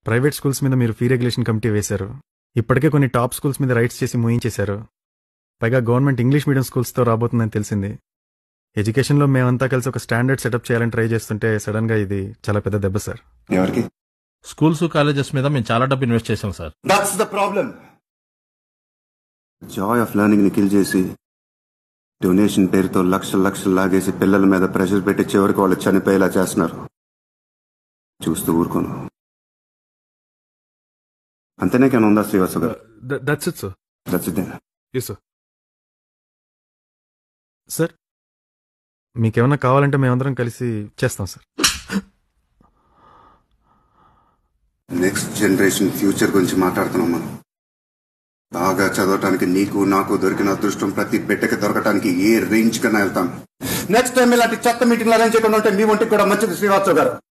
Private schools మీద మీరు fee regulation committee వేశారు. ఇప్పటికే కొన్ని టాప్ స్కూల్స్ మీద రైట్స్ చేసి మూయించేశారు. పైగా గవర్నమెంట్ ఇంగ్లీష్ మీడియం స్కూల్స్తో రాబోతుందని తెలిసింది. ఎడ్యుకేషన్లో మేమంతా కలిసి ఒక స్టాండర్డ్ సెటప్ చేయాలని ట్రై చేస్తుంటే సడన్ గా ఇది చాలా పెద్ద దెబ్బ సార్. ఎవరికి? స్కూల్స్ కాలేజెస్ మీద మేము చాలా డబ్బు ఇన్వెస్ట్ చేసాం sir. That's the problem. Joy of learning ని కిల్ చేసి డొనేషన్ పేరుతో లక్షలు లక్షలు లాగేసి పిల్లల మీద ప్రెషర్ పెట్టి చివరికి వాళ్ళు చనిపోయేలా చేస్తున్నారు. చూస్తూ ఊరుకోను. అంతేనే కానీ ఉందా శ్రీవాసు గారు? That's it sir. That's it. Yes sir. Sir మీకేమన్నా కావాలంటే మేమందరం కలిసి చేస్తాం సార్. నెక్స్ట్ జనరేషన్ ఫ్యూచర్ గురించి మాట్లాడుతున్నాం మనం. బాగా చదవటానికి నీకు నాకు దొరికిన అదృష్టం ప్రతి బిడ్డకి దొరకటానికి ఏ రేంజ్ కన్నా వెళ్తాం. నెక్స్ట్ టైం ఇలాంటి చెత్త మీటింగ్లు అరేంజ్ చేయకుండా ఉంటే మీ ఒంటికి కూడా మంచిది శ్రీవాసు గారు.